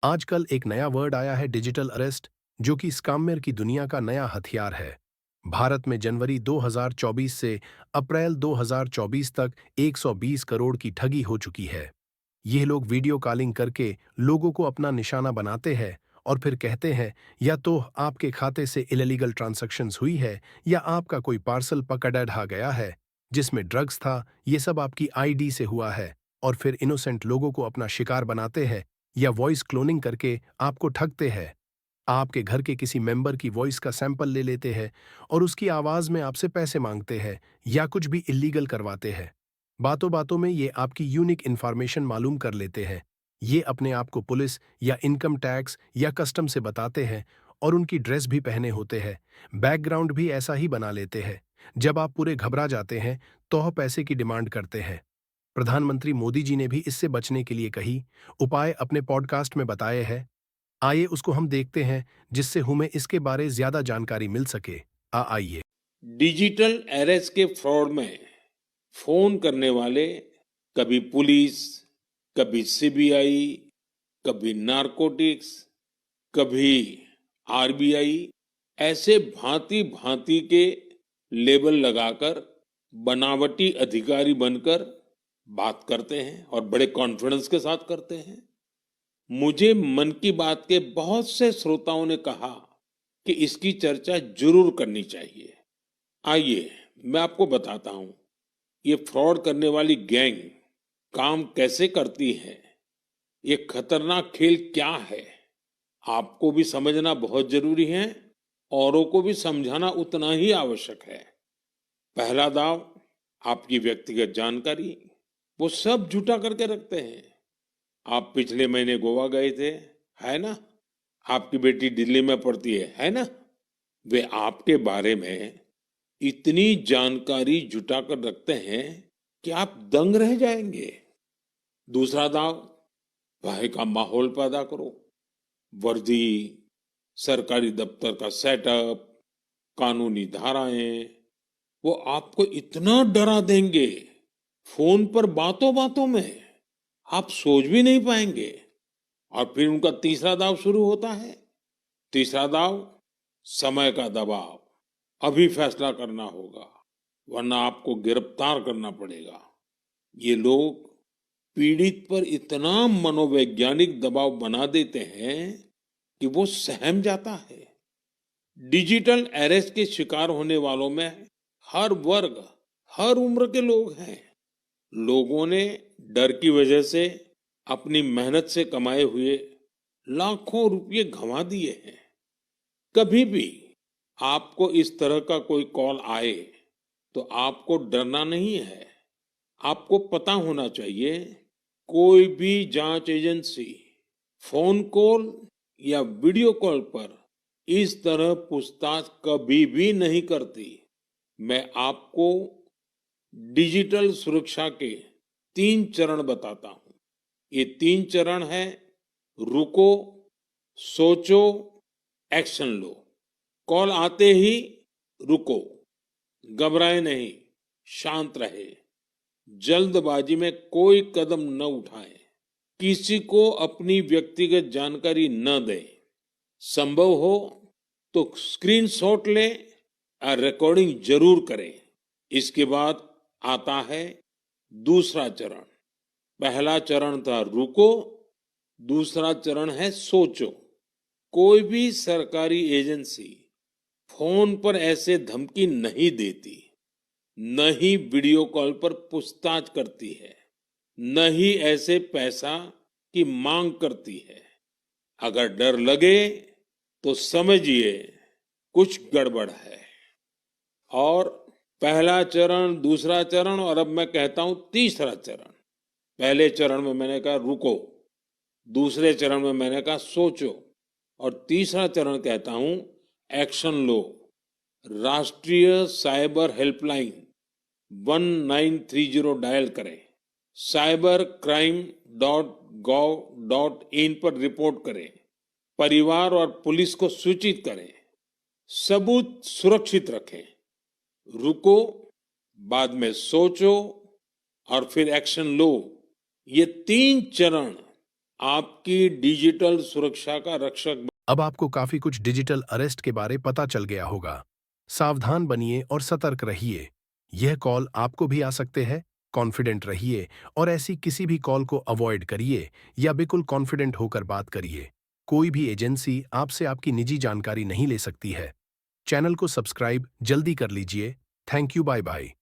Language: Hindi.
आजकल एक नया वर्ड आया है डिजिटल अरेस्ट, जो कि स्कैमर की दुनिया का नया हथियार है। भारत में जनवरी 2024 से अप्रैल 2024 तक 120 करोड़ की ठगी हो चुकी है। ये लोग वीडियो कॉलिंग करके लोगों को अपना निशाना बनाते हैं और फिर कहते हैं या तो आपके खाते से इलीगल ट्रांजैक्शंस हुई है या आपका कोई पार्सल पकड़ा गया है जिसमें ड्रग्स था। ये सब आपकी आईडी से हुआ है और फिर इनोसेंट लोगों को अपना शिकार बनाते हैं या वॉइस क्लोनिंग करके आपको ठगते हैं। आपके घर के किसी मेंबर की वॉइस का सैंपल ले लेते हैं और उसकी आवाज में आपसे पैसे मांगते हैं या कुछ भी इलीगल करवाते हैं। बातों बातों में ये आपकी यूनिक इन्फॉर्मेशन मालूम कर लेते हैं। ये अपने आप को पुलिस या इनकम टैक्स या कस्टम से बताते हैं और उनकी ड्रेस भी पहने होते हैं। बैकग्राउंड भी ऐसा ही बना लेते हैं। जब आप पूरे घबरा जाते हैं तो वह पैसे की डिमांड करते हैं। प्रधानमंत्री मोदी जी ने भी इससे बचने के लिए कही उपाय अपने पॉडकास्ट में बताए हैं। आइए उसको हम देखते हैं जिससे हमें इसके बारे ज्यादा जानकारी मिल सके। आइए। डिजिटल अरेस्ट के फ्रॉड में फोन करने वाले कभी पुलिस, कभी सीबीआई, कभी नारकोटिक्स, कभी आरबीआई, ऐसे भांति भांति के लेबल लगाकर बनावटी अधिकारी बनकर बात करते हैं और बड़े कॉन्फिडेंस के साथ करते हैं। मुझे मन की बात के बहुत से श्रोताओं ने कहा कि इसकी चर्चा जरूर करनी चाहिए। आइए, मैं आपको बताता हूं ये फ्रॉड करने वाली गैंग काम कैसे करती है, ये खतरनाक खेल क्या है। आपको भी समझना बहुत जरूरी है, औरों को भी समझाना उतना ही आवश्यक है। पहला दाव, आपकी व्यक्तिगत जानकारी, वो सब जुटा करके रखते हैं। आप पिछले महीने गोवा गए थे, है ना? आपकी बेटी दिल्ली में पढ़ती है ना? वे आपके बारे में इतनी जानकारी जुटा कर रखते हैं कि आप दंग रह जाएंगे। दूसरा दाव, भय का माहौल पैदा करो। वर्दी, सरकारी दफ्तर का सेटअप, कानूनी धाराएं, वो आपको इतना डरा देंगे, फोन पर बातों बातों में आप सोच भी नहीं पाएंगे। और फिर उनका तीसरा दाव शुरू होता है। तीसरा दाव, समय का दबाव। अभी फैसला करना होगा, वरना आपको गिरफ्तार करना पड़ेगा। ये लोग पीड़ित पर इतना मनोवैज्ञानिक दबाव बना देते हैं कि वो सहम जाता है। डिजिटल अरेस्ट के शिकार होने वालों में हर वर्ग, हर उम्र के लोग हैं। लोगों ने डर की वजह से अपनी मेहनत से कमाए हुए लाखों रुपए गंवा दिए हैं। कभी भी आपको इस तरह का कोई कॉल आए तो आपको डरना नहीं है। आपको पता होना चाहिए, कोई भी जांच एजेंसी फोन कॉल या वीडियो कॉल पर इस तरह पूछताछ कभी भी नहीं करती। मैं आपको डिजिटल सुरक्षा के 3 चरण बताता हूं। ये 3 चरण है: रुको, सोचो, एक्शन लो। कॉल आते ही रुको, घबराए नहीं, शांत रहे, जल्दबाजी में कोई कदम न उठाएं, किसी को अपनी व्यक्तिगत जानकारी न दें। संभव हो तो स्क्रीनशॉट लें और रिकॉर्डिंग जरूर करें। इसके बाद आता है दूसरा चरण। पहला चरण था रुको, दूसरा चरण है सोचो। कोई भी सरकारी एजेंसी फोन पर ऐसे धमकी नहीं देती, न ही वीडियो कॉल पर पूछताछ करती है, न ही ऐसे पैसा की मांग करती है। अगर डर लगे तो समझिए कुछ गड़बड़ है। और पहला चरण, दूसरा चरण, और अब मैं कहता हूं तीसरा चरण। पहले चरण में मैंने कहा रुको, दूसरे चरण में मैंने कहा सोचो, और तीसरा चरण कहता हूं एक्शन लो। राष्ट्रीय साइबर हेल्पलाइन 1930 डायल करें। cybercrime.gov.in पर रिपोर्ट करें। परिवार और पुलिस को सूचित करें। सबूत सुरक्षित रखें। रुको, बाद में सोचो और फिर एक्शन लो। ये 3 चरण आपकी डिजिटल सुरक्षा का रक्षक। अब आपको काफी कुछ डिजिटल अरेस्ट के बारे पता चल गया होगा। सावधान बनिए और सतर्क रहिए। यह कॉल आपको भी आ सकते हैं। कॉन्फिडेंट रहिए और ऐसी किसी भी कॉल को अवॉइड करिए या बिल्कुल कॉन्फिडेंट होकर बात करिए। कोई भी एजेंसी आपसे आपकी निजी जानकारी नहीं ले सकती है। चैनल को सब्सक्राइब जल्दी कर लीजिए। Thank you, bye bye.